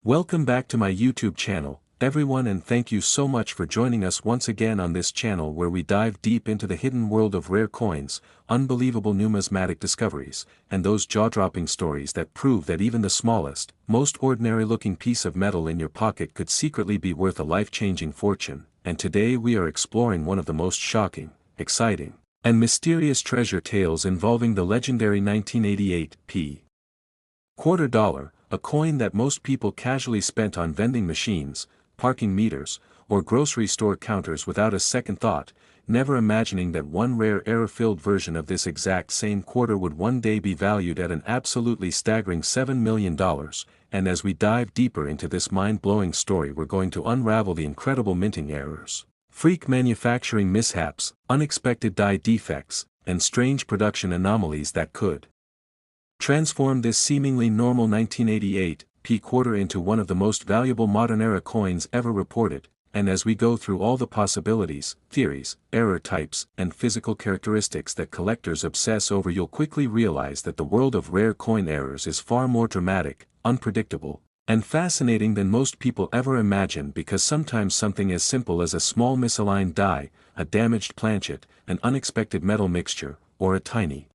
Welcome back to my YouTube channel, everyone, and thank you so much for joining us once again on this channel where we dive deep into the hidden world of rare coins, unbelievable numismatic discoveries, and those jaw-dropping stories that prove that even the smallest, most ordinary-looking piece of metal in your pocket could secretly be worth a life-changing fortune. And today we are exploring one of the most shocking, exciting, and mysterious treasure tales involving the legendary 1988 quarter dollar, a coin that most people casually spent on vending machines, parking meters, or grocery store counters without a second thought, never imagining that one rare error-filled version of this exact same quarter would one day be valued at an absolutely staggering $7 million. And as we dive deeper into this mind-blowing story, we're going to unravel the incredible minting errors, freak manufacturing mishaps, unexpected die defects, and strange production anomalies that could transform this seemingly normal 1988 quarter into one of the most valuable modern-era coins ever reported. And as we go through all the possibilities, theories, error types, and physical characteristics that collectors obsess over, you'll quickly realize that the world of rare coin errors is far more dramatic, unpredictable, and fascinating than most people ever imagine, because sometimes something as simple as a small misaligned die, a damaged planchet, an unexpected metal mixture, or a tiny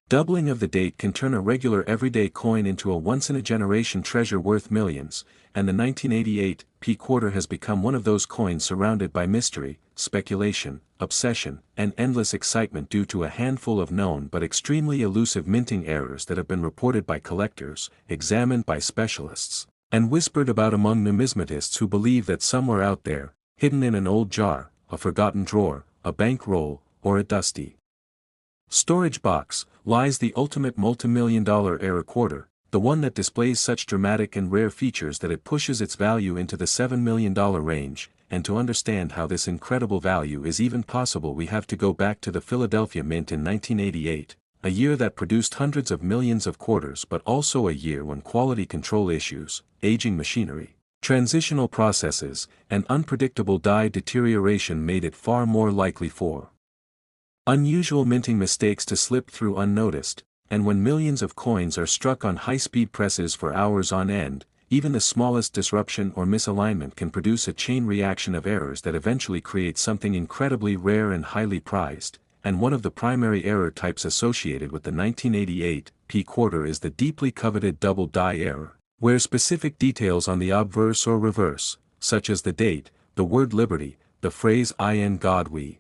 doubling of the date can turn a regular everyday coin into a once-in-a-generation treasure worth millions, and the 1988 quarter has become one of those coins surrounded by mystery, speculation, obsession, and endless excitement due to a handful of known but extremely elusive minting errors that have been reported by collectors, examined by specialists, and whispered about among numismatists who believe that somewhere out there, hidden in an old jar, a forgotten drawer, a bank roll, or a dusty storage box, lies the ultimate multi-million-dollar error quarter, the one that displays such dramatic and rare features that it pushes its value into the $7 million range. And to understand how this incredible value is even possible, we have to go back to the Philadelphia Mint in 1988, a year that produced hundreds of millions of quarters, but also a year when quality control issues, aging machinery, transitional processes, and unpredictable die deterioration made it far more likely for unusual minting mistakes to slip through unnoticed. And when millions of coins are struck on high-speed presses for hours on end, even the smallest disruption or misalignment can produce a chain reaction of errors that eventually create something incredibly rare and highly prized. And one of the primary error types associated with the 1988 quarter is the deeply coveted double die error, where specific details on the obverse or reverse, such as the date, the word liberty, the phrase "in God we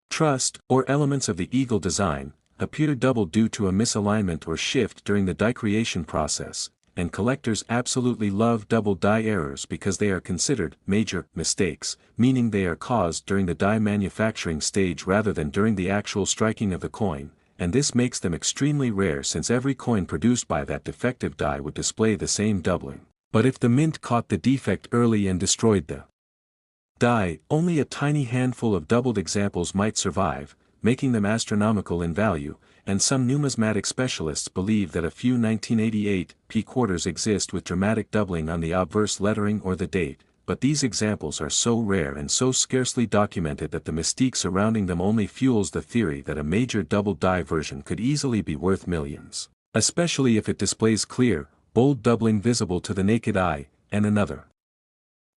trust," or elements of the eagle design, appear double due to a misalignment or shift during the die creation process. And collectors absolutely love double die errors because they are considered major mistakes, meaning they are caused during the die manufacturing stage rather than during the actual striking of the coin. And this makes them extremely rare, since every coin produced by that defective die would display the same doubling. But if the mint caught the defect early and destroyed the die, only a tiny handful of doubled examples might survive, making them astronomical in value. And some numismatic specialists believe that a few 1988 quarters exist with dramatic doubling on the obverse lettering or the date, but these examples are so rare and so scarcely documented that the mystique surrounding them only fuels the theory that a major double die version could easily be worth millions, especially if it displays clear, bold doubling visible to the naked eye. And another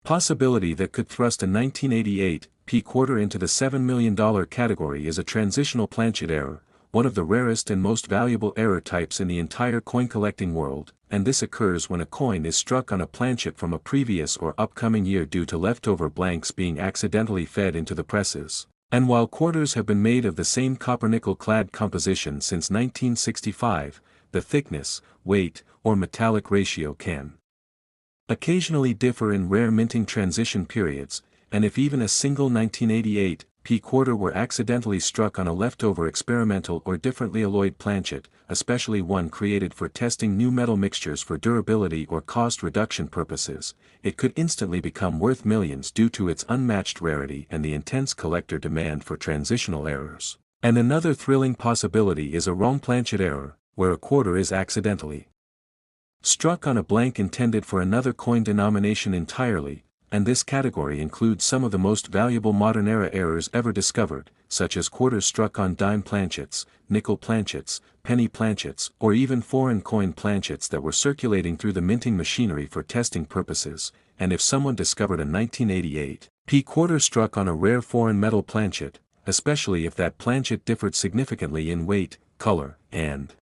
possibility that could thrust a 1988 quarter into the $7 million category is a transitional planchet error, one of the rarest and most valuable error types in the entire coin collecting world. And this occurs when a coin is struck on a planchet from a previous or upcoming year due to leftover blanks being accidentally fed into the presses. And while quarters have been made of the same copper-nickel clad composition since 1965, the thickness, weight, or metallic ratio can occasionally differ in rare minting transition periods. And if even a single 1988 quarter were accidentally struck on a leftover experimental or differently alloyed planchet, especially one created for testing new metal mixtures for durability or cost reduction purposes, it could instantly become worth millions due to its unmatched rarity and the intense collector demand for transitional errors. And another thrilling possibility is a wrong planchet error, where a quarter is accidentally struck on a blank intended for another coin denomination entirely. And this category includes some of the most valuable modern-era errors ever discovered, such as quarters struck on dime planchets, nickel planchets, penny planchets, or even foreign coin planchets that were circulating through the minting machinery for testing purposes, and if someone discovered a 1988 P quarter struck on a rare foreign metal planchet, especially if that planchet differed significantly in weight, color, and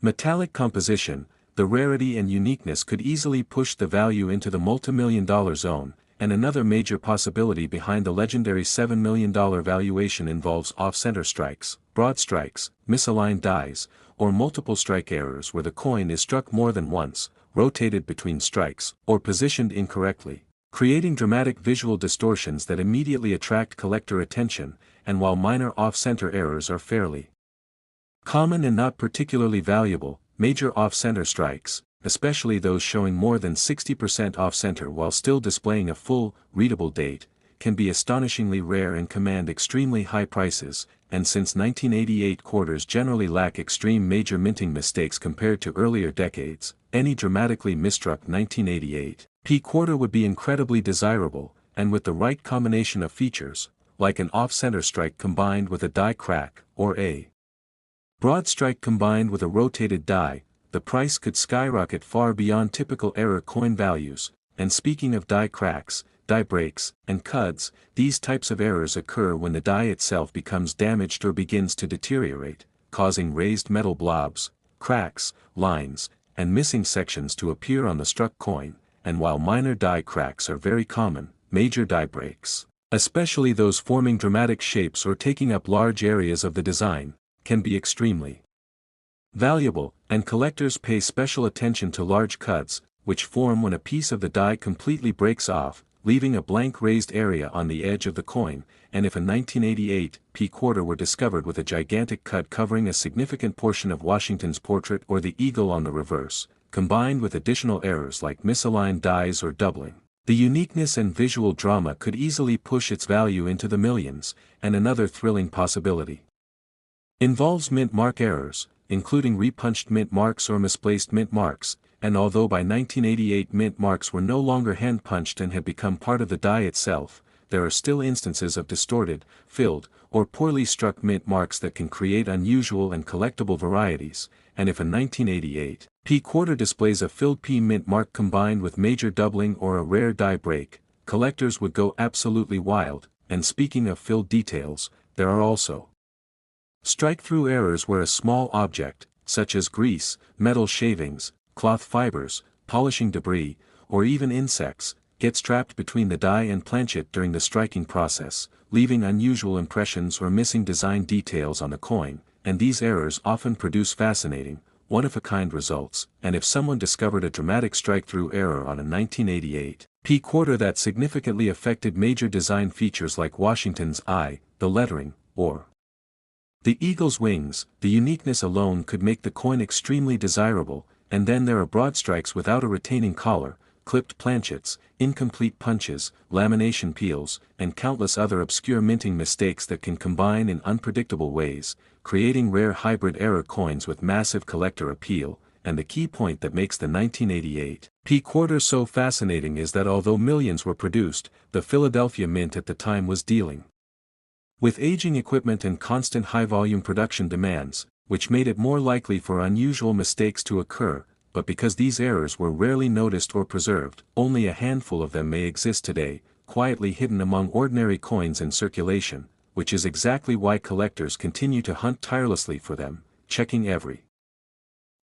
metallic composition, the rarity and uniqueness could easily push the value into the multi-million-dollar zone, and another major possibility behind the legendary $7 million valuation involves off-center strikes, broad strikes, misaligned dies, or multiple strike errors where the coin is struck more than once, rotated between strikes, or positioned incorrectly, creating dramatic visual distortions that immediately attract collector attention, and while minor off-center errors are fairly common and not particularly valuable, major off-center strikes, especially those showing more than 60% off-center while still displaying a full, readable date, can be astonishingly rare and command extremely high prices, and since 1988 quarters generally lack extreme major minting mistakes compared to earlier decades, any dramatically misstruck 1988 P quarter would be incredibly desirable, and with the right combination of features, like an off-center strike combined with a die crack, or a broad strike combined with a rotated die, the price could skyrocket far beyond typical error coin values, and speaking of die cracks, die breaks, and cuds, these types of errors occur when the die itself becomes damaged or begins to deteriorate, causing raised metal blobs, cracks, lines, and missing sections to appear on the struck coin, and while minor die cracks are very common, major die breaks, especially those forming dramatic shapes or taking up large areas of the design, can be extremely valuable, and collectors pay special attention to large cuts, which form when a piece of the die completely breaks off, leaving a blank raised area on the edge of the coin, and if a 1988 P quarter were discovered with a gigantic cut covering a significant portion of Washington's portrait or the eagle on the reverse, combined with additional errors like misaligned dies or doubling, the uniqueness and visual drama could easily push its value into the millions, and another thrilling possibility involves mint mark errors, including repunched mint marks or misplaced mint marks, and although by 1988 mint marks were no longer hand-punched and had become part of the die itself, there are still instances of distorted, filled, or poorly struck mint marks that can create unusual and collectible varieties, and if a 1988 P quarter displays a filled P mint mark combined with major doubling or a rare die break, collectors would go absolutely wild, and speaking of filled details, there are also strike-through errors where a small object, such as grease, metal shavings, cloth fibers, polishing debris, or even insects, gets trapped between the die and planchet during the striking process, leaving unusual impressions or missing design details on the coin, and these errors often produce fascinating, one-of-a-kind results, and if someone discovered a dramatic strike-through error on a 1988 P quarter that significantly affected major design features like Washington's eye, the lettering, or the eagle's wings, the uniqueness alone could make the coin extremely desirable, and then there are broad strikes without a retaining collar, clipped planchets, incomplete punches, lamination peels, and countless other obscure minting mistakes that can combine in unpredictable ways, creating rare hybrid error coins with massive collector appeal, and the key point that makes the 1988 P quarter so fascinating is that although millions were produced, the Philadelphia Mint at the time was dealing with aging equipment and constant high-volume production demands, which made it more likely for unusual mistakes to occur, but because these errors were rarely noticed or preserved, only a handful of them may exist today, quietly hidden among ordinary coins in circulation, which is exactly why collectors continue to hunt tirelessly for them, checking every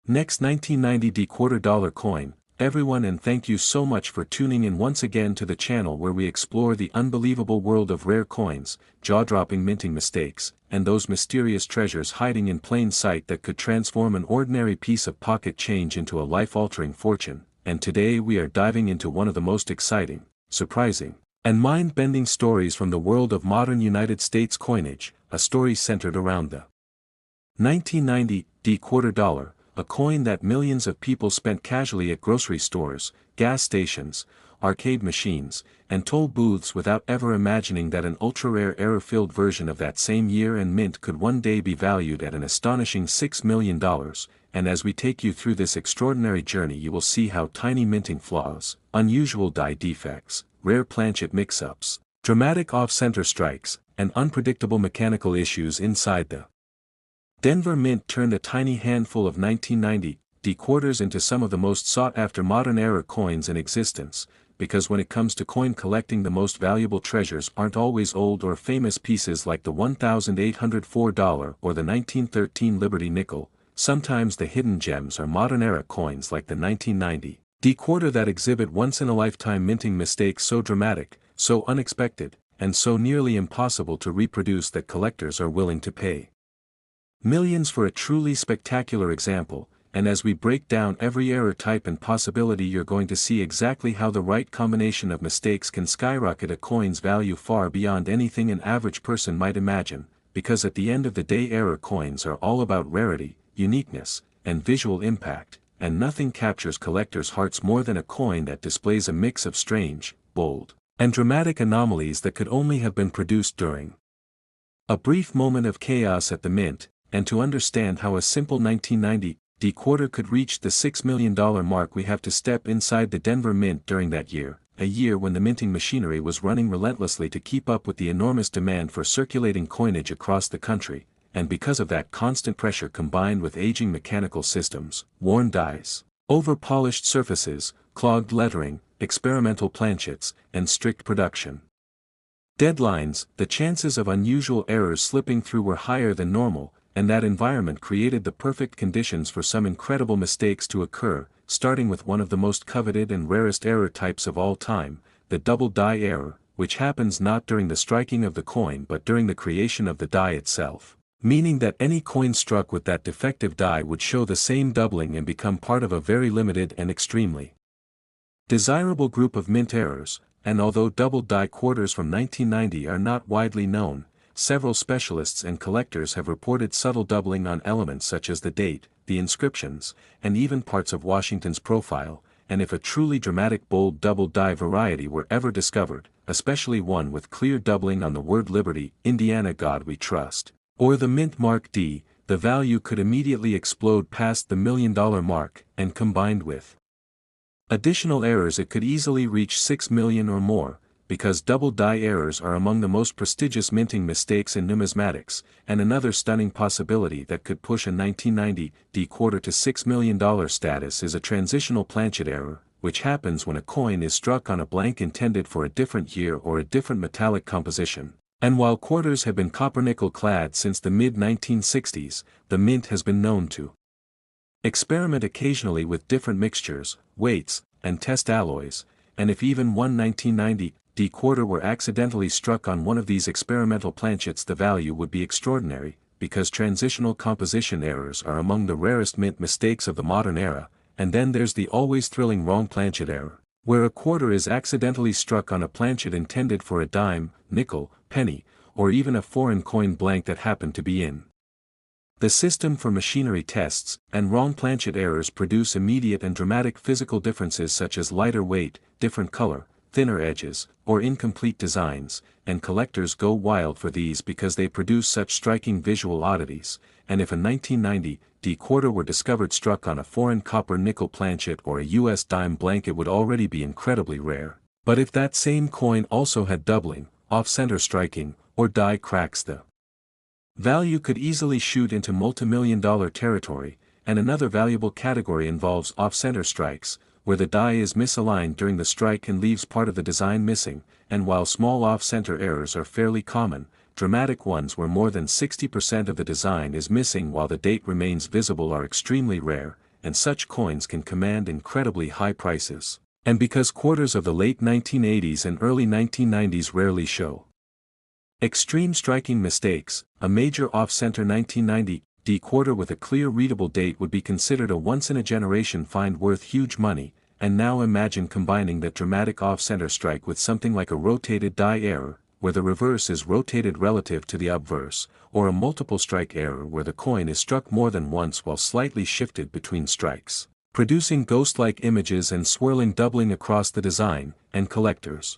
next 1990 D quarter dollar coin. Everyone, and thank you so much for tuning in once again to the channel where we explore the unbelievable world of rare coins, jaw-dropping minting mistakes, and those mysterious treasures hiding in plain sight that could transform an ordinary piece of pocket change into a life-altering fortune. And today we are diving into one of the most exciting, surprising, and mind-bending stories from the world of modern United States coinage, a story centered around the 1990 D quarter dollar, a coin that millions of people spent casually at grocery stores, gas stations, arcade machines, and toll booths without ever imagining that an ultra-rare error-filled version of that same year and mint could one day be valued at an astonishing $6 million, and as we take you through this extraordinary journey you will see how tiny minting flaws, unusual die defects, rare planchet mix-ups, dramatic off-center strikes, and unpredictable mechanical issues inside the Denver Mint turned a tiny handful of 1990 D-quarters into some of the most sought-after modern-era coins in existence, because when it comes to coin collecting, the most valuable treasures aren't always old or famous pieces like the $1,804 or the 1913 Liberty nickel. Sometimes the hidden gems are modern-era coins like the 1990 D-quarter that exhibit once-in-a-lifetime minting mistakes so dramatic, so unexpected, and so nearly impossible to reproduce that collectors are willing to pay millions for a truly spectacular example. And as we break down every error type and possibility, you're going to see exactly how the right combination of mistakes can skyrocket a coin's value far beyond anything an average person might imagine, because at the end of the day error coins are all about rarity, uniqueness, and visual impact, and nothing captures collectors' hearts more than a coin that displays a mix of strange, bold, and dramatic anomalies that could only have been produced during a brief moment of chaos at the mint. And to understand how a simple 1990 D-quarter could reach the $6 million mark, we have to step inside the Denver Mint during that year, a year when the minting machinery was running relentlessly to keep up with the enormous demand for circulating coinage across the country, and because of that constant pressure combined with aging mechanical systems, worn dies, over-polished surfaces, clogged lettering, experimental planchets, and strict production deadlines, the chances of unusual errors slipping through were higher than normal, and that environment created the perfect conditions for some incredible mistakes to occur, starting with one of the most coveted and rarest error types of all time, the double die error, which happens not during the striking of the coin but during the creation of the die itself, meaning that any coin struck with that defective die would show the same doubling and become part of a very limited and extremely desirable group of mint errors. And although double die quarters from 1990 are not widely known, several specialists and collectors have reported subtle doubling on elements such as the date, the inscriptions, and even parts of Washington's profile, and if a truly dramatic bold double die variety were ever discovered, especially one with clear doubling on the word Liberty, Indiana God We Trust, or the Mint Mark D, the value could immediately explode past the $1 million mark, and combined with additional errors it could easily reach 6 million or more, because double die errors are among the most prestigious minting mistakes in numismatics, and another stunning possibility that could push a 1990 D-quarter to $6 million status is a transitional planchet error, which happens when a coin is struck on a blank intended for a different year or a different metallic composition. And while quarters have been copper-nickel clad since the mid-1960s, the mint has been known to experiment occasionally with different mixtures, weights, and test alloys, and if even one 1990 D-quarter were accidentally struck on one of these experimental planchets, the value would be extraordinary, because transitional composition errors are among the rarest mint mistakes of the modern era. And then there's the always thrilling wrong planchet error, where a quarter is accidentally struck on a planchet intended for a dime, nickel, penny, or even a foreign coin blank that happened to be in the system for machinery tests, and wrong planchet errors produce immediate and dramatic physical differences such as lighter weight, different color, thinner edges, or incomplete designs, and collectors go wild for these because they produce such striking visual oddities. And if a 1990 D-quarter were discovered struck on a foreign copper-nickel planchet or a US dime blank, it would already be incredibly rare. But if that same coin also had doubling, off-center striking, or die cracks, the value could easily shoot into multi-million-dollar territory. And another valuable category involves off-center strikes, where the die is misaligned during the strike and leaves part of the design missing. And while small off-center errors are fairly common, dramatic ones where more than 60% of the design is missing while the date remains visible are extremely rare, and such coins can command incredibly high prices. And because quarters of the late 1980s and early 1990s rarely show extreme striking mistakes, a major off-center 1990 D-quarter with a clear readable date would be considered a once-in-a-generation find worth huge money. And now imagine combining that dramatic off-center strike with something like a rotated die error, where the reverse is rotated relative to the obverse, or a multiple strike error where the coin is struck more than once while slightly shifted between strikes, producing ghost-like images and swirling doubling across the design. And collectors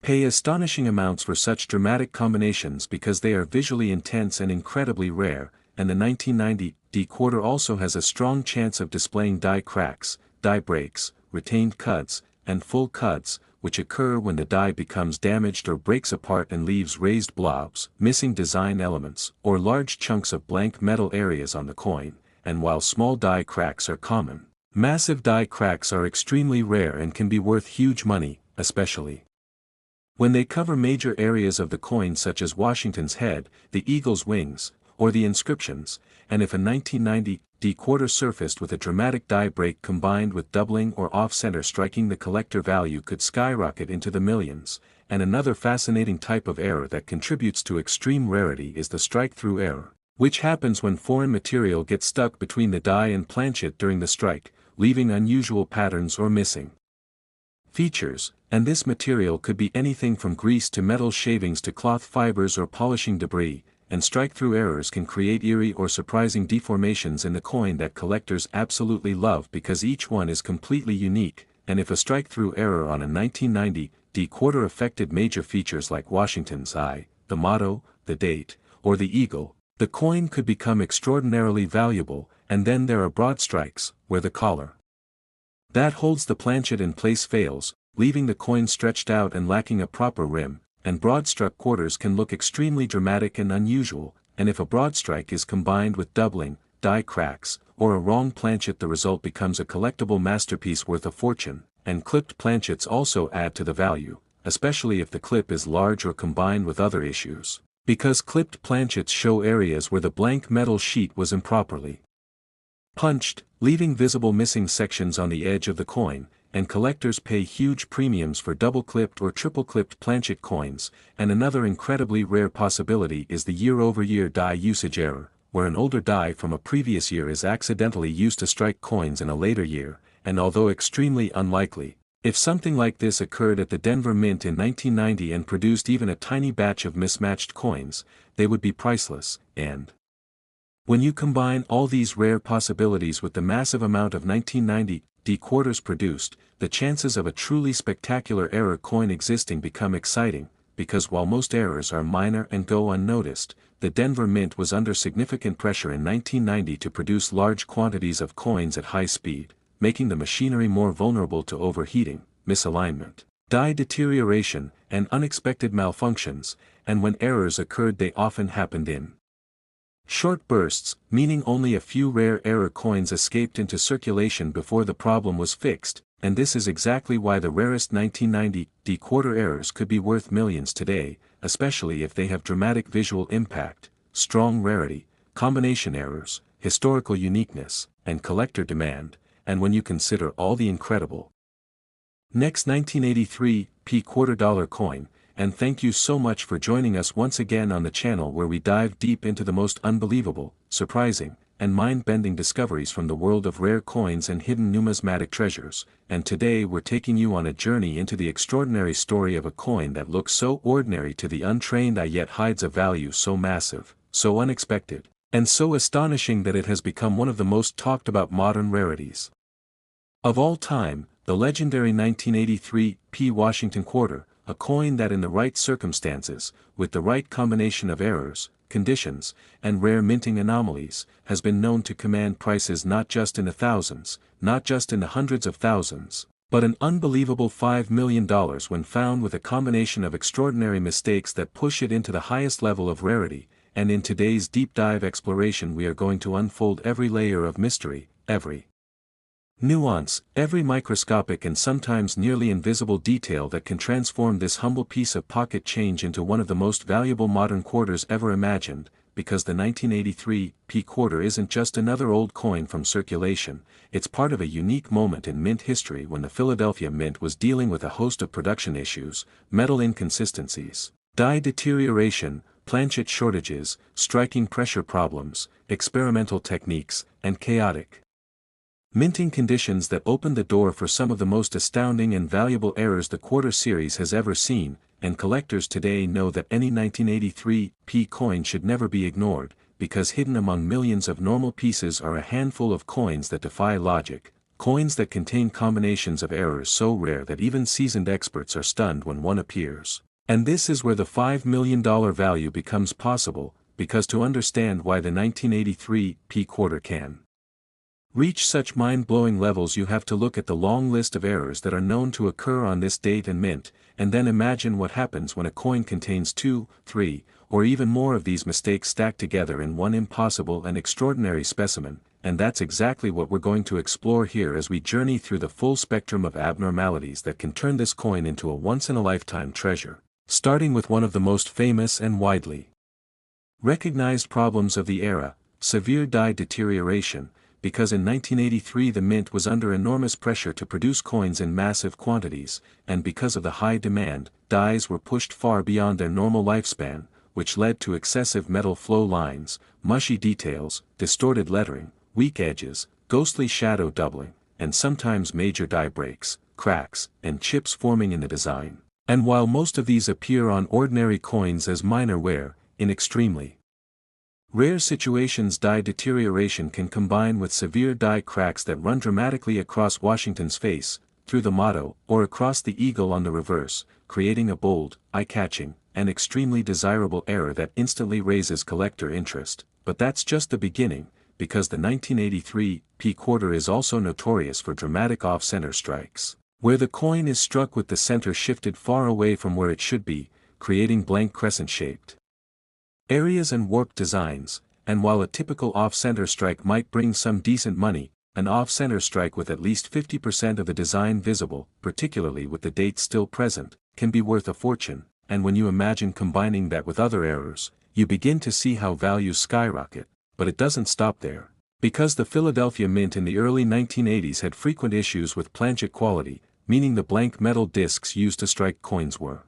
pay astonishing amounts for such dramatic combinations because they are visually intense and incredibly rare. And the 1990 D-quarter also has a strong chance of displaying die cracks, die breaks, retained cuts, and full cuts, which occur when the die becomes damaged or breaks apart and leaves raised blobs, missing design elements, or large chunks of blank metal areas on the coin, and while small die cracks are common, massive die cracks are extremely rare and can be worth huge money, especially when they cover major areas of the coin such as Washington's head, the eagle's wings, or the inscriptions, and if a 1990 D quarter surfaced with a dramatic die break combined with doubling or off-center striking, the collector value could skyrocket into the millions. And another fascinating type of error that contributes to extreme rarity is the strike-through error, which happens when foreign material gets stuck between the die and planchet during the strike, leaving unusual patterns or missing features, and this material could be anything from grease to metal shavings to cloth fibers or polishing debris, and strike-through errors can create eerie or surprising deformations in the coin that collectors absolutely love because each one is completely unique, and if a strike-through error on a 1990 D quarter affected major features like Washington's eye, the motto, the date, or the eagle, the coin could become extraordinarily valuable. And then there are broad strikes, where the collar that holds the planchet in place fails, leaving the coin stretched out and lacking a proper rim, and broad-struck quarters can look extremely dramatic and unusual, and if a broad strike is combined with doubling, die cracks, or a wrong planchet, the result becomes a collectible masterpiece worth a fortune, and clipped planchets also add to the value, especially if the clip is large or combined with other issues, because clipped planchets show areas where the blank metal sheet was improperly punched, leaving visible missing sections on the edge of the coin, and collectors pay huge premiums for double-clipped or triple-clipped planchet coins. And another incredibly rare possibility is the year-over-year die usage error, where an older die from a previous year is accidentally used to strike coins in a later year, and although extremely unlikely, if something like this occurred at the Denver Mint in 1990 and produced even a tiny batch of mismatched coins, they would be priceless. And when you combine all these rare possibilities with the massive amount of 1990 D quarters produced, the chances of a truly spectacular error coin existing become exciting, because while most errors are minor and go unnoticed, the Denver Mint was under significant pressure in 1990 to produce large quantities of coins at high speed, making the machinery more vulnerable to overheating, misalignment, die deterioration, and unexpected malfunctions, and when errors occurred they often happened in short bursts, meaning only a few rare error coins escaped into circulation before the problem was fixed, and this is exactly why the rarest 1990 D quarter errors could be worth millions today, especially if they have dramatic visual impact, strong rarity, combination errors, historical uniqueness, and collector demand, and when you consider all the incredible next 1983 P quarter dollar coin. And thank you so much for joining us once again on the channel where we dive deep into the most unbelievable, surprising, and mind-bending discoveries from the world of rare coins and hidden numismatic treasures. And today we're taking you on a journey into the extraordinary story of a coin that looks so ordinary to the untrained eye yet hides a value so massive, so unexpected, and so astonishing that it has become one of the most talked about modern rarities of all time, the legendary 1983 P Washington quarter, a coin that in the right circumstances, with the right combination of errors, conditions, and rare minting anomalies, has been known to command prices not just in the thousands, not just in the hundreds of thousands, but an unbelievable $5 million when found with a combination of extraordinary mistakes that push it into the highest level of rarity. And in today's deep dive exploration we are going to unfold every layer of mystery, every nuance, every microscopic and sometimes nearly invisible detail that can transform this humble piece of pocket change into one of the most valuable modern quarters ever imagined, because the 1983 P quarter isn't just another old coin from circulation, it's part of a unique moment in mint history when the Philadelphia Mint was dealing with a host of production issues, metal inconsistencies, die deterioration, planchet shortages, striking pressure problems, experimental techniques, and chaotic minting conditions that opened the door for some of the most astounding and valuable errors the quarter series has ever seen, and collectors today know that any 1983 P coin should never be ignored, because hidden among millions of normal pieces are a handful of coins that defy logic, coins that contain combinations of errors so rare that even seasoned experts are stunned when one appears. And this is where the $5 million value becomes possible, because to understand why the 1983 P quarter can reach such mind-blowing levels, you have to look at the long list of errors that are known to occur on this date and mint, and then imagine what happens when a coin contains 2, 3, or even more of these mistakes stacked together in one impossible and extraordinary specimen, and that's exactly what we're going to explore here as we journey through the full spectrum of abnormalities that can turn this coin into a once-in-a-lifetime treasure, starting with one of the most famous and widely recognized problems of the era, severe die deterioration, because in 1983 the mint was under enormous pressure to produce coins in massive quantities, and because of the high demand, dies were pushed far beyond their normal lifespan, which led to excessive metal flow lines, mushy details, distorted lettering, weak edges, ghostly shadow doubling, and sometimes major die breaks, cracks, and chips forming in the design. And while most of these appear on ordinary coins as minor wear, in extremely rare situations die deterioration can combine with severe die cracks that run dramatically across Washington's face, through the motto, or across the eagle on the reverse, creating a bold, eye-catching, and extremely desirable error that instantly raises collector interest. But that's just the beginning, because the 1983 P quarter is also notorious for dramatic off-center strikes, where the coin is struck with the center shifted far away from where it should be, creating blank crescent-shaped areas and warped designs. And while a typical off-center strike might bring some decent money, an off-center strike with at least 50% of the design visible, particularly with the date still present, can be worth a fortune, and when you imagine combining that with other errors, you begin to see how values skyrocket. But it doesn't stop there. Because the Philadelphia Mint in the early 1980s had frequent issues with planchet quality, meaning the blank metal discs used to strike coins were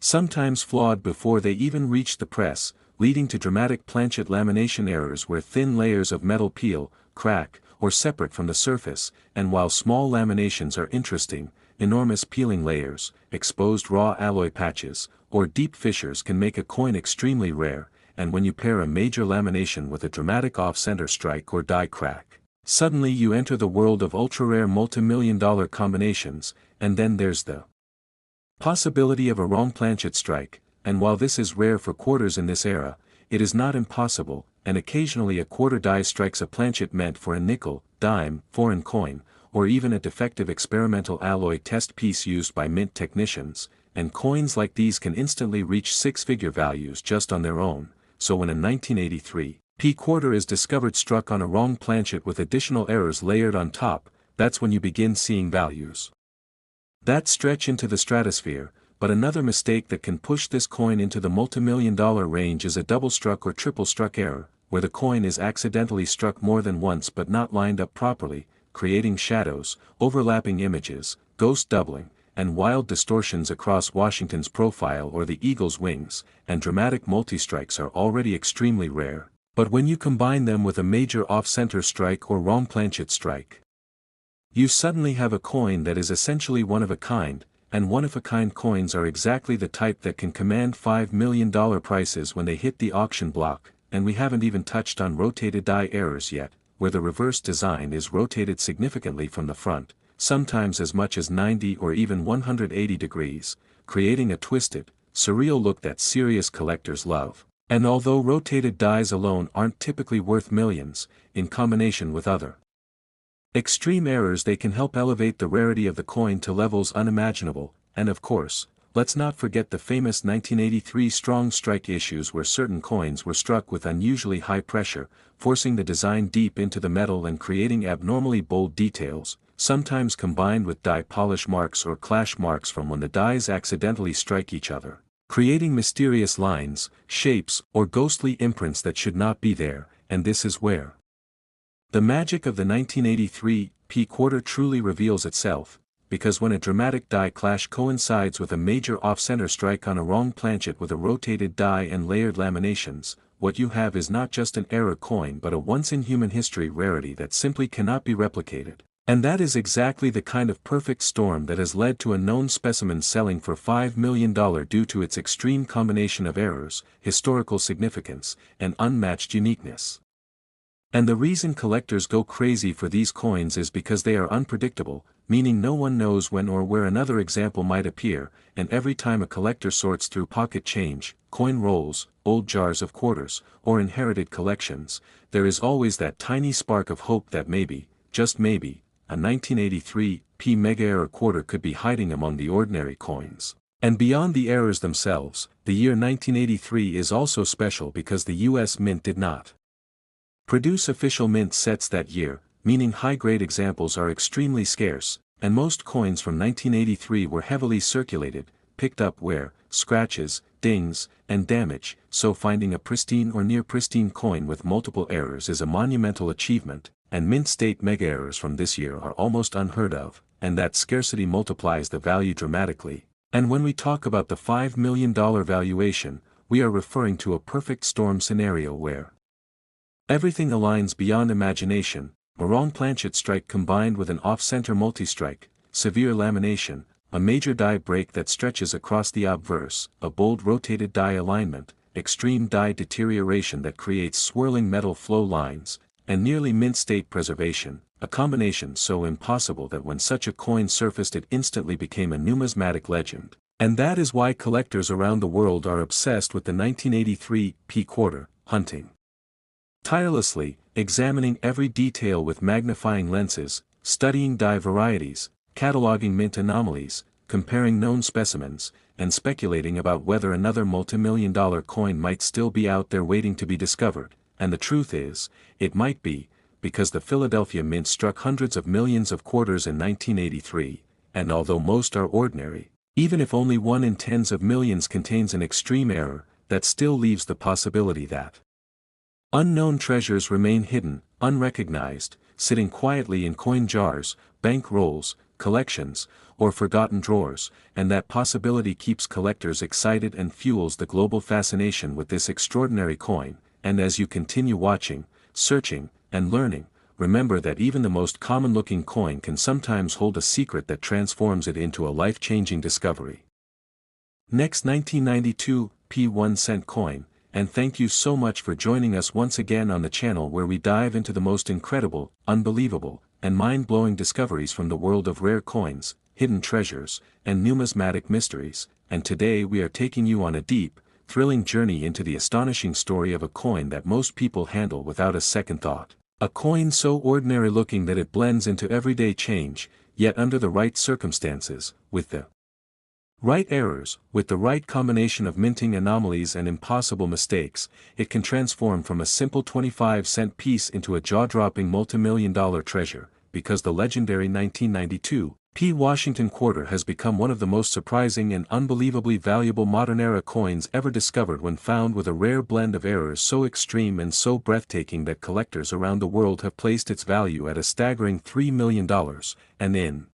sometimes flawed before they even reached the press, leading to dramatic planchet lamination errors where thin layers of metal peel, crack, or separate from the surface, and while small laminations are interesting, enormous peeling layers, exposed raw alloy patches, or deep fissures can make a coin extremely rare, and when you pair a major lamination with a dramatic off-center strike or die crack, suddenly you enter the world of ultra-rare multi-million-dollar combinations, and then there's the possibility of a wrong planchet strike, and while this is rare for quarters in this era, it is not impossible, and occasionally a quarter die strikes a planchet meant for a nickel, dime, foreign coin, or even a defective experimental alloy test piece used by mint technicians, and coins like these can instantly reach six-figure values just on their own. So when a 1983 P quarter is discovered struck on a wrong planchet with additional errors layered on top, that's when you begin seeing values that stretch into the stratosphere. But another mistake that can push this coin into the multimillion-dollar range is a double-struck or triple-struck error, where the coin is accidentally struck more than once but not lined up properly, creating shadows, overlapping images, ghost doubling, and wild distortions across Washington's profile or the eagle's wings, and dramatic multi-strikes are already extremely rare, but when you combine them with a major off-center strike or wrong planchet strike, you suddenly have a coin that is essentially one of a kind, and one-of-a-kind coins are exactly the type that can command $5 million prices when they hit the auction block, and we haven't even touched on rotated die errors yet, where the reverse design is rotated significantly from the front, sometimes as much as 90 or even 180 degrees, creating a twisted, surreal look that serious collectors love. And although rotated dies alone aren't typically worth millions, in combination with other extreme errors they can help elevate the rarity of the coin to levels unimaginable. And of course, let's not forget the famous 1983 strong strike issues where certain coins were struck with unusually high pressure, forcing the design deep into the metal and creating abnormally bold details, sometimes combined with die polish marks or clash marks from when the dies accidentally strike each other, creating mysterious lines, shapes, or ghostly imprints that should not be there. And this is where the magic of the 1983 P quarter truly reveals itself, because when a dramatic die clash coincides with a major off-center strike on a wrong planchet with a rotated die and layered laminations, what you have is not just an error coin but a once-in-human-history rarity that simply cannot be replicated. And that is exactly the kind of perfect storm that has led to a known specimen selling for $5 million due to its extreme combination of errors, historical significance, and unmatched uniqueness. And the reason collectors go crazy for these coins is because they are unpredictable, meaning no one knows when or where another example might appear, and every time a collector sorts through pocket change, coin rolls, old jars of quarters, or inherited collections, there is always that tiny spark of hope that maybe, just maybe, a 1983 p mega error quarter could be hiding among the ordinary coins. And beyond the errors themselves, the year 1983 is also special because the US Mint did not produce official mint sets that year, meaning high-grade examples are extremely scarce, and most coins from 1983 were heavily circulated, picked up wear, scratches, dings, and damage, so finding a pristine or near-pristine coin with multiple errors is a monumental achievement, and mint state mega errors from this year are almost unheard of, and that scarcity multiplies the value dramatically. And when we talk about the $5 million valuation, we are referring to a perfect storm scenario where everything aligns beyond imagination: a wrong planchet strike combined with an off-center multi-strike, severe lamination, a major die break that stretches across the obverse, a bold rotated die alignment, extreme die deterioration that creates swirling metal flow lines, and nearly mint state preservation, a combination so impossible that when such a coin surfaced it instantly became a numismatic legend. And that is why collectors around the world are obsessed with the 1983 p quarter, hunting tirelessly, examining every detail with magnifying lenses, studying die varieties, cataloging mint anomalies, comparing known specimens, and speculating about whether another multimillion-dollar coin might still be out there waiting to be discovered. And the truth is, it might be, because the Philadelphia Mint struck hundreds of millions of quarters in 1983, and although most are ordinary, even if only one in tens of millions contains an extreme error, that still leaves the possibility that unknown treasures remain hidden, unrecognized, sitting quietly in coin jars, bank rolls, collections, or forgotten drawers, and that possibility keeps collectors excited and fuels the global fascination with this extraordinary coin. And as you continue watching, searching, and learning, remember that even the most common-looking coin can sometimes hold a secret that transforms it into a life-changing discovery. Next, 1992 p 1 cent coin. And thank you so much for joining us once again on the channel where we dive into the most incredible, unbelievable, and mind-blowing discoveries from the world of rare coins, hidden treasures, and numismatic mysteries. And today we are taking you on a deep, thrilling journey into the astonishing story of a coin that most people handle without a second thought. A coin so ordinary looking that it blends into everyday change, yet under the right circumstances, with the right errors, with the right combination of minting anomalies and impossible mistakes, it can transform from a simple 25-cent piece into a jaw-dropping multimillion-dollar treasure, because the legendary 1992 p Washington quarter has become one of the most surprising and unbelievably valuable modern-era coins ever discovered when found with a rare blend of errors so extreme and so breathtaking that collectors around the world have placed its value at a staggering $3 million, and in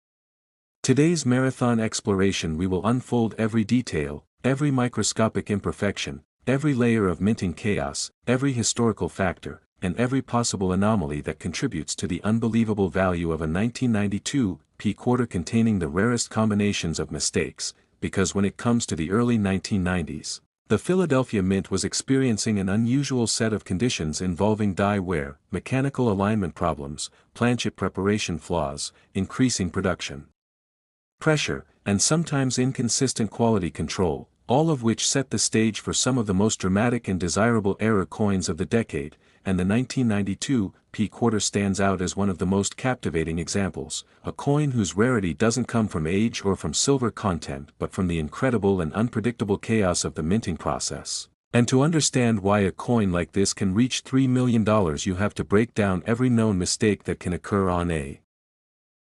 today's marathon exploration we will unfold every detail, every microscopic imperfection, every layer of minting chaos, every historical factor, and every possible anomaly that contributes to the unbelievable value of a 1992 p quarter containing the rarest combinations of mistakes, because when it comes to the early 1990s, the Philadelphia Mint was experiencing an unusual set of conditions involving die wear, mechanical alignment problems, planchet preparation flaws, increasing production pressure, and sometimes inconsistent quality control, all of which set the stage for some of the most dramatic and desirable error coins of the decade, and the 1992 p quarter stands out as one of the most captivating examples, a coin whose rarity doesn't come from age or from silver content but from the incredible and unpredictable chaos of the minting process. And to understand why a coin like this can reach $3 million you have to break down every known mistake that can occur on a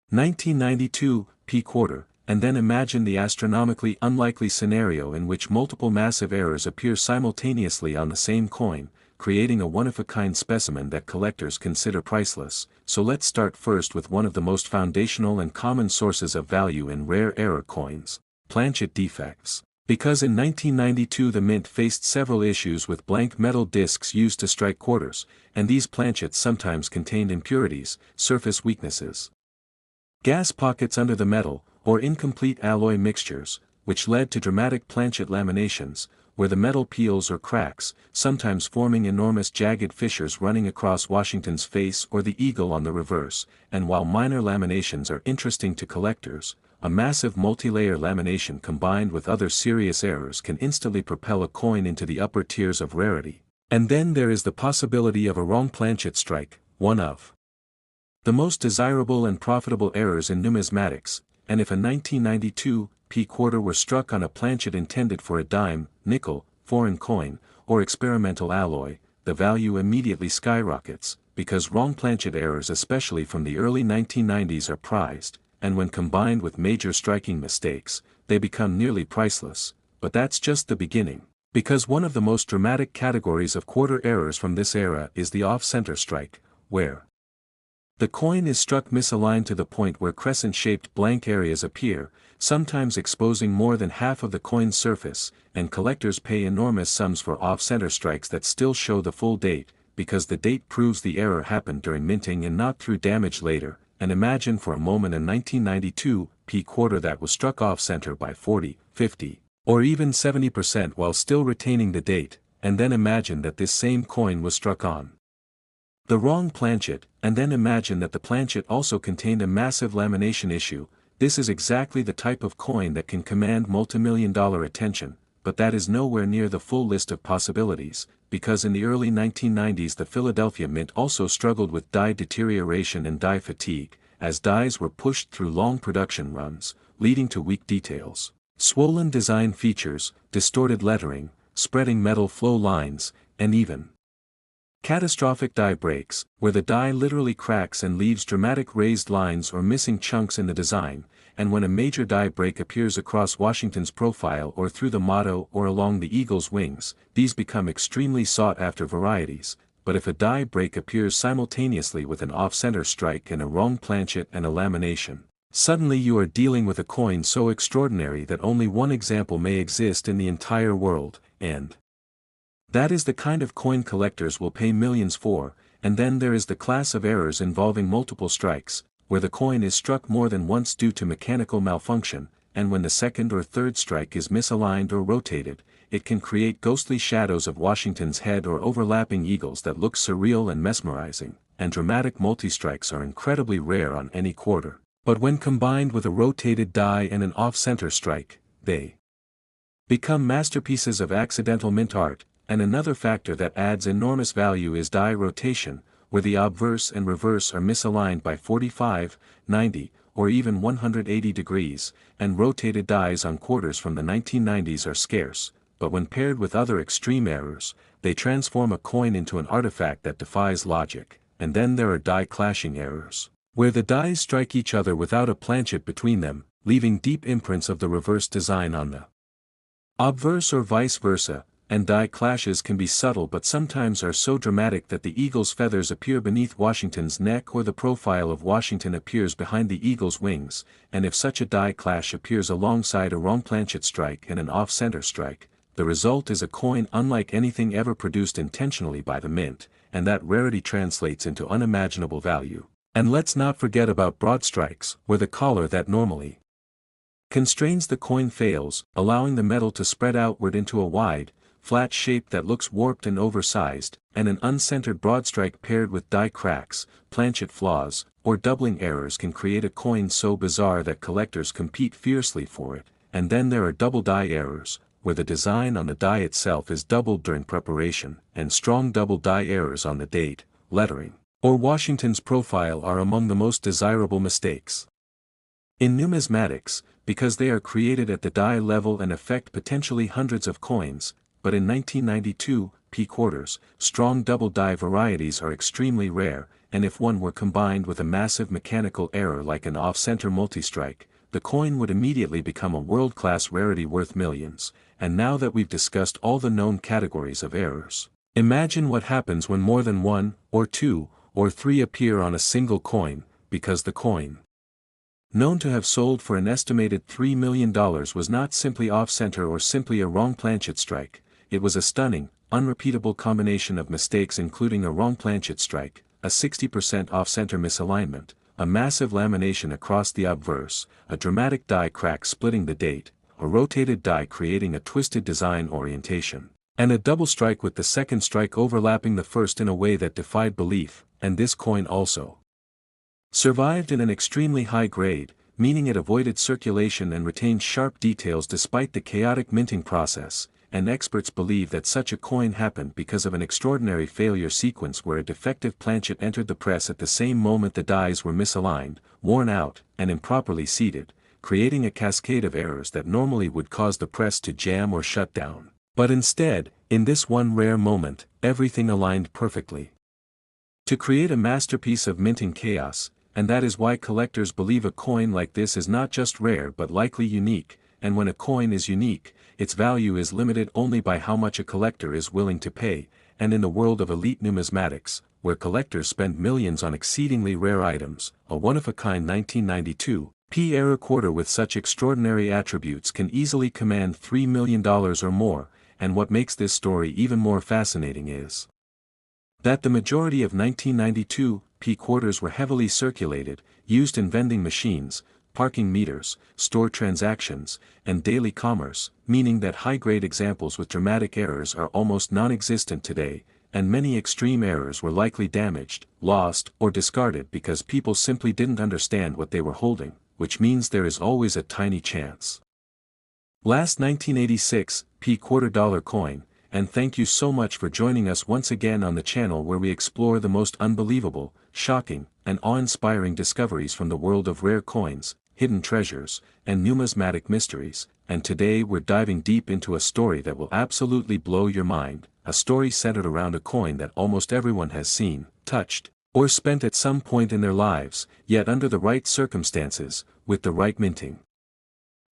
1992 p quarter, and then imagine the astronomically unlikely scenario in which multiple massive errors appear simultaneously on the same coin, creating a one-of-a-kind specimen that collectors consider priceless. So let's start first with one of the most foundational and common sources of value in rare error coins: planchet defects. Because in 1992 the mint faced several issues with blank metal discs used to strike quarters, and these planchets sometimes contained impurities, surface weaknesses, gas pockets under the metal, or incomplete alloy mixtures, which led to dramatic planchet laminations, where the metal peels or cracks, sometimes forming enormous jagged fissures running across Washington's face or the eagle on the reverse, and while minor laminations are interesting to collectors, a massive multi-layer lamination combined with other serious errors can instantly propel a coin into the upper tiers of rarity. And then there is the possibility of a wrong planchet strike, one of the most desirable and profitable errors in numismatics, and if a 1992 P-quarter were struck on a planchet intended for a dime, nickel, foreign coin, or experimental alloy, the value immediately skyrockets, because wrong planchet errors especially from the early 1990s are prized, and when combined with major striking mistakes, they become nearly priceless. But that's just the beginning, because one of the most dramatic categories of quarter errors from this era is the off-center strike, where the coin is struck misaligned to the point where crescent-shaped blank areas appear, sometimes exposing more than half of the coin's surface, and collectors pay enormous sums for off-center strikes that still show the full date, because the date proves the error happened during minting and not through damage later. And imagine for a moment a 1992 P-quarter that was struck off-center by 40, 50, or even 70% while still retaining the date, and then imagine that this same coin was struck on the wrong planchet, and then imagine that the planchet also contained a massive lamination issue. This is exactly the type of coin that can command multimillion-dollar attention, but that is nowhere near the full list of possibilities, because in the early 1990s the Philadelphia Mint also struggled with die deterioration and die fatigue, as dies were pushed through long production runs, leading to weak details, swollen design features, distorted lettering, spreading metal flow lines, and even catastrophic die breaks, where the die literally cracks and leaves dramatic raised lines or missing chunks in the design, and when a major die break appears across Washington's profile or through the motto or along the eagle's wings, these become extremely sought-after varieties. But if a die break appears simultaneously with an off-center strike and a wrong planchet and a lamination, suddenly you are dealing with a coin so extraordinary that only one example may exist in the entire world, and that is the kind of coin collectors will pay millions for. And then there is the class of errors involving multiple strikes, where the coin is struck more than once due to mechanical malfunction, and when the second or third strike is misaligned or rotated, it can create ghostly shadows of Washington's head or overlapping eagles that look surreal and mesmerizing, and dramatic multi-strikes are incredibly rare on any quarter. But when combined with a rotated die and an off-center strike, they become masterpieces of accidental mint art. And another factor that adds enormous value is die rotation, where the obverse and reverse are misaligned by 45, 90, or even 180 degrees, and rotated dies on quarters from the 1990s are scarce, but when paired with other extreme errors, they transform a coin into an artifact that defies logic. And then there are die clashing errors, where the dies strike each other without a planchet between them, leaving deep imprints of the reverse design on the obverse or vice versa. And die clashes can be subtle but sometimes are so dramatic that the eagle's feathers appear beneath Washington's neck or the profile of Washington appears behind the eagle's wings, and if such a die clash appears alongside a wrong planchet strike and an off-center strike, the result is a coin unlike anything ever produced intentionally by the mint, and that rarity translates into unimaginable value. And let's not forget about broad strikes, where the collar that normally constrains the coin fails, allowing the metal to spread outward into a wide, flat shape that looks warped and oversized, and an uncentered broad strike paired with die cracks, planchet flaws, or doubling errors can create a coin so bizarre that collectors compete fiercely for it. And then there are double die errors, where the design on the die itself is doubled during preparation, and strong double die errors on the date, lettering, or Washington's profile are among the most desirable mistakes in numismatics, because they are created at the die level and affect potentially hundreds of coins. But in 1992 P-quarters, strong double die varieties are extremely rare, and if one were combined with a massive mechanical error like an off-center multi-strike, the coin would immediately become a world-class rarity worth millions. And now that we've discussed all the known categories of errors, imagine what happens when more than one, or two, or three appear on a single coin, because the coin known to have sold for an estimated $3 million was not simply off-center or simply a wrong planchet strike. It was a stunning, unrepeatable combination of mistakes including a wrong planchet strike, a 60% off-center misalignment, a massive lamination across the obverse, a dramatic die crack splitting the date, a rotated die creating a twisted design orientation, and a double strike with the second strike overlapping the first in a way that defied belief, and this coin also survived in an extremely high grade, meaning it avoided circulation and retained sharp details despite the chaotic minting process, and experts believe that such a coin happened because of an extraordinary failure sequence where a defective planchet entered the press at the same moment the dies were misaligned, worn out, and improperly seated, creating a cascade of errors that normally would cause the press to jam or shut down. But instead, in this one rare moment, everything aligned perfectly to create a masterpiece of minting chaos, and that is why collectors believe a coin like this is not just rare but likely unique, and when a coin is unique, its value is limited only by how much a collector is willing to pay, and in the world of elite numismatics, where collectors spend millions on exceedingly rare items, a one-of-a-kind 1992 P error quarter with such extraordinary attributes can easily command $3 million or more, and what makes this story even more fascinating is that the majority of 1992 P quarters were heavily circulated, used in vending machines, parking meters, store transactions, and daily commerce, meaning that high-grade examples with dramatic errors are almost non-existent today, and many extreme errors were likely damaged, lost, or discarded because people simply didn't understand what they were holding, which means there is always a tiny chance. Last 1986 P quarter dollar coin, and thank you so much for joining us once again on the channel where we explore the most unbelievable, shocking, and awe-inspiring discoveries from the world of rare coins, hidden treasures, and numismatic mysteries, and today we're diving deep into a story that will absolutely blow your mind, a story centered around a coin that almost everyone has seen, touched, or spent at some point in their lives, yet under the right circumstances, with the right minting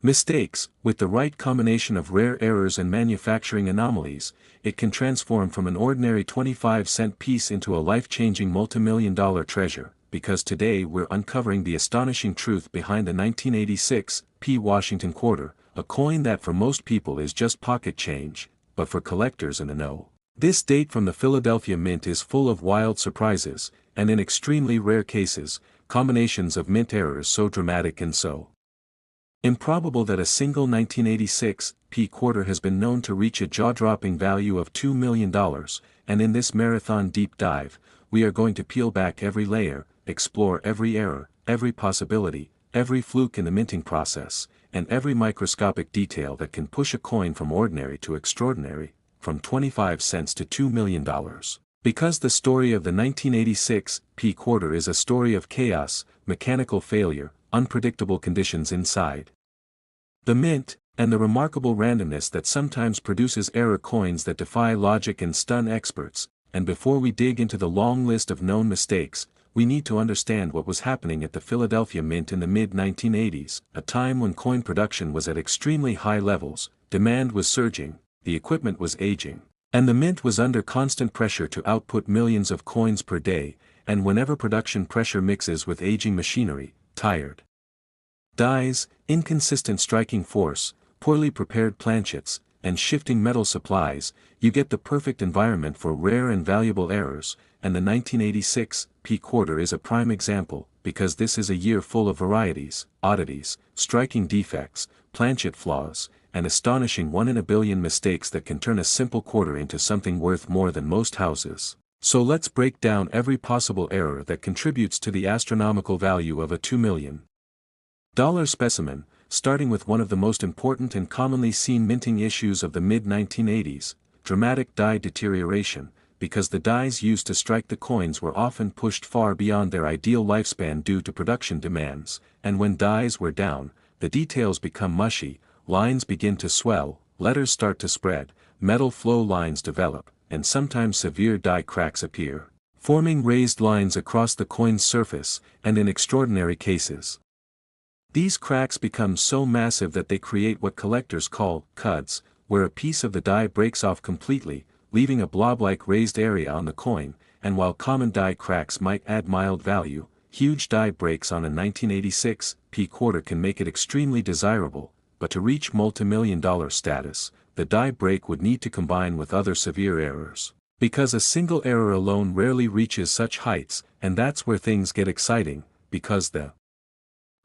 mistakes, with the right combination of rare errors and manufacturing anomalies, it can transform from an ordinary 25-cent piece into a life-changing multimillion-dollar treasure, because today we're uncovering the astonishing truth behind the 1986 P Washington quarter, a coin that for most people is just pocket change, but for collectors in the know. This date from the Philadelphia Mint is full of wild surprises, and in extremely rare cases, combinations of mint errors so dramatic and so improbable that a single 1986 P quarter has been known to reach a jaw-dropping value of $2 million, and in this marathon deep dive, we are going to peel back every layer, explore every error, every possibility, every fluke in the minting process, and every microscopic detail that can push a coin from ordinary to extraordinary, from 25 cents to $2 million. Because the story of the 1986 P quarter is a story of chaos, mechanical failure, unpredictable conditions inside the mint, and the remarkable randomness that sometimes produces error coins that defy logic and stun experts, and before we dig into the long list of known mistakes, we need to understand what was happening at the Philadelphia Mint in the mid-1980s, a time when coin production was at extremely high levels, demand was surging, the equipment was aging, and the mint was under constant pressure to output millions of coins per day, and whenever production pressure mixes with aging machinery, tired dies, inconsistent striking force, poorly prepared planchets, and shifting metal supplies, you get the perfect environment for rare and valuable errors, and the 1986 P quarter is a prime example, because this is a year full of varieties, oddities, striking defects, planchet flaws, and astonishing one-in-a-billion mistakes that can turn a simple quarter into something worth more than most houses. So let's break down every possible error that contributes to the astronomical value of a $2 million specimen, starting with one of the most important and commonly seen minting issues of the mid-1980s, dramatic die deterioration, because the dies used to strike the coins were often pushed far beyond their ideal lifespan due to production demands, and when dies wear down, the details become mushy, lines begin to swell, letters start to spread, metal flow lines develop, and sometimes severe die cracks appear, forming raised lines across the coin's surface, and in extraordinary cases, these cracks become so massive that they create what collectors call cuds, where a piece of the die breaks off completely, leaving a blob-like raised area on the coin, and while common die cracks might add mild value, huge die breaks on a 1986 P quarter can make it extremely desirable, but to reach multimillion-dollar status, the die break would need to combine with other severe errors. Because a single error alone rarely reaches such heights, and that's where things get exciting, because the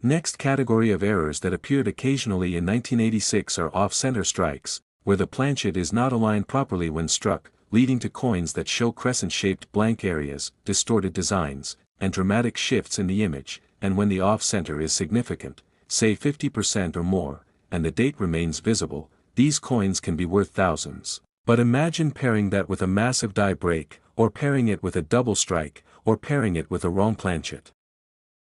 Next category of errors that appeared occasionally in 1986 are off-center strikes, where the planchet is not aligned properly when struck, leading to coins that show crescent-shaped blank areas, distorted designs, and dramatic shifts in the image, and when the off-center is significant, say 50% or more, and the date remains visible, these coins can be worth thousands. But imagine pairing that with a massive die break, or pairing it with a double strike, or pairing it with a wrong planchet.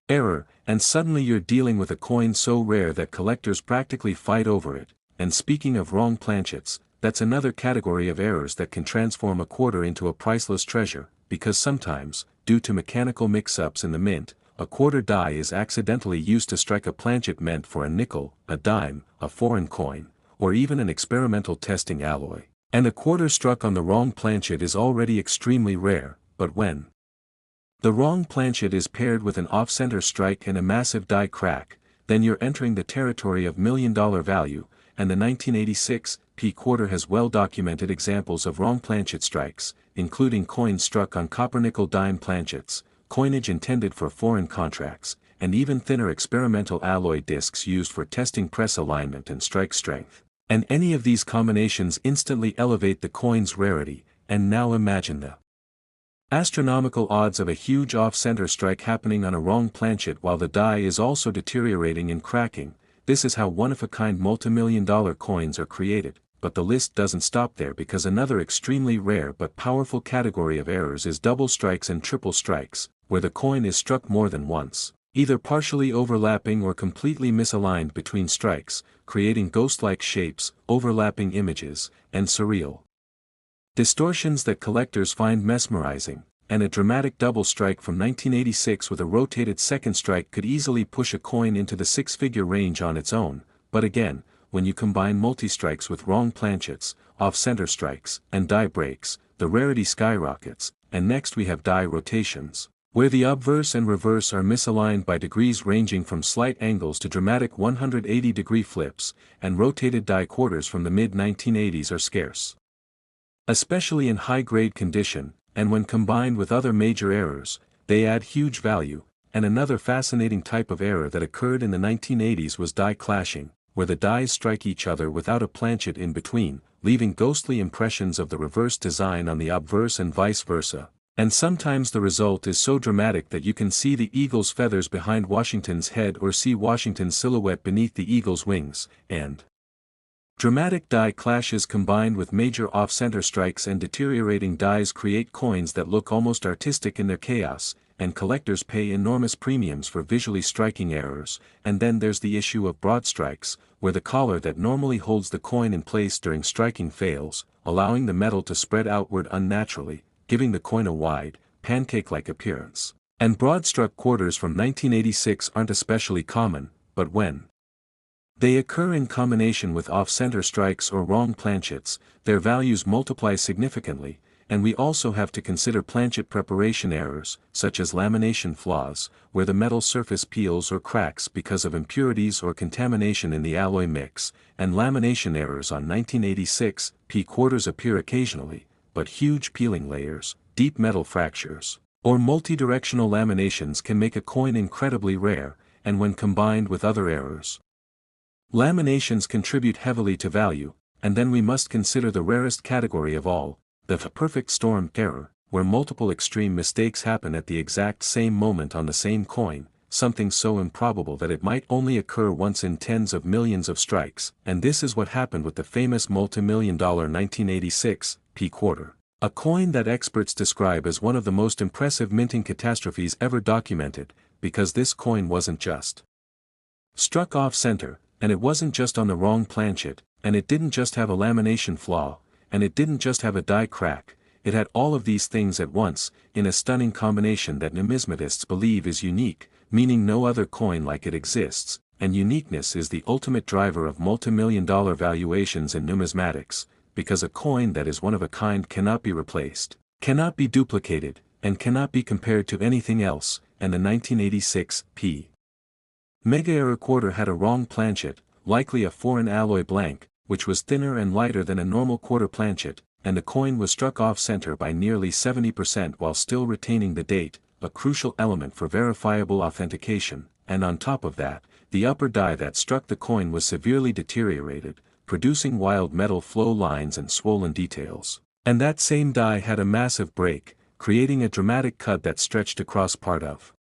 Error, and suddenly you're dealing with a coin so rare that collectors practically fight over it. And speaking of wrong planchets, that's another category of errors that can transform a quarter into a priceless treasure, because sometimes, due to mechanical mix-ups in the mint, a quarter die is accidentally used to strike a planchet meant for a nickel, a dime, a foreign coin, or even an experimental testing alloy. And a quarter struck on the wrong planchet is already extremely rare, but when the wrong planchet is paired with an off-center strike and a massive die crack, then you're entering the territory of million-dollar value, and the 1986 P quarter has well-documented examples of wrong planchet strikes, including coins struck on copper-nickel dime planchets, coinage intended for foreign contracts, and even thinner experimental alloy discs used for testing press alignment and strike strength. And any of these combinations instantly elevate the coin's rarity, and now imagine the astronomical odds of a huge off-center strike happening on a wrong planchet while the die is also deteriorating and cracking. This is how one-of-a-kind multimillion-dollar coins are created, but the list doesn't stop there because another extremely rare but powerful category of errors is double strikes and triple strikes, where the coin is struck more than once, either partially overlapping or completely misaligned between strikes, creating ghost-like shapes, overlapping images, and surreal distortions that collectors find mesmerizing. And a dramatic double strike from 1986 with a rotated second strike could easily push a coin into the six-figure range on its own, but again, when you combine multi-strikes with wrong planchets, off-center strikes, and die breaks, the rarity skyrockets. And next we have die rotations, where the obverse and reverse are misaligned by degrees ranging from slight angles to dramatic 180-degree flips, and rotated die quarters from the mid-1980s are scarce, especially in high-grade condition, and when combined with other major errors, they add huge value. And another fascinating type of error that occurred in the 1980s was die clashing, where the dies strike each other without a planchet in between, leaving ghostly impressions of the reverse design on the obverse and vice versa. And sometimes the result is so dramatic that you can see the eagle's feathers behind Washington's head or see Washington's silhouette beneath the eagle's wings, and dramatic die clashes combined with major off-center strikes and deteriorating dies create coins that look almost artistic in their chaos, and collectors pay enormous premiums for visually striking errors. And then there's the issue of broad strikes, where the collar that normally holds the coin in place during striking fails, allowing the metal to spread outward unnaturally, giving the coin a wide, pancake-like appearance. And broad-struck quarters from 1986 aren't especially common, but when they occur in combination with off-center strikes or wrong planchets, their values multiply significantly. And we also have to consider planchet preparation errors, such as lamination flaws, where the metal surface peels or cracks because of impurities or contamination in the alloy mix, and lamination errors on 1986 P quarters appear occasionally, but huge peeling layers, deep metal fractures, or multi-directional laminations can make a coin incredibly rare. And when combined with other errors, laminations contribute heavily to value. And then we must consider the rarest category of all, the perfect storm error, where multiple extreme mistakes happen at the exact same moment on the same coin, something so improbable that it might only occur once in tens of millions of strikes. And this is what happened with the famous multi-million-dollar 1986 P quarter, a coin that experts describe as one of the most impressive minting catastrophes ever documented, because this coin wasn't just struck off-center, and it wasn't just on the wrong planchet, and it didn't just have a lamination flaw, and it didn't just have a die crack, it had all of these things at once, in a stunning combination that numismatists believe is unique, meaning no other coin like it exists, and uniqueness is the ultimate driver of multimillion-dollar valuations in numismatics, because a coin that is one of a kind cannot be replaced, cannot be duplicated, and cannot be compared to anything else. And the 1986 P Mega Error quarter had a wrong planchet, likely a foreign alloy blank, which was thinner and lighter than a normal quarter planchet, and the coin was struck off-center by nearly 70% while still retaining the date, a crucial element for verifiable authentication. and on top of that, the upper die that struck the coin was severely deteriorated, producing wild metal flow lines and swollen details. And that same die had a massive break, creating a dramatic cut that stretched across part of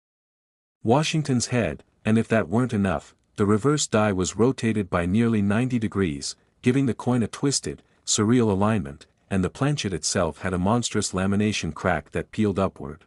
Washington's head, and if that weren't enough, the reverse die was rotated by nearly 90 degrees, giving the coin a twisted, surreal alignment, and the planchet itself had a monstrous lamination crack that peeled upward.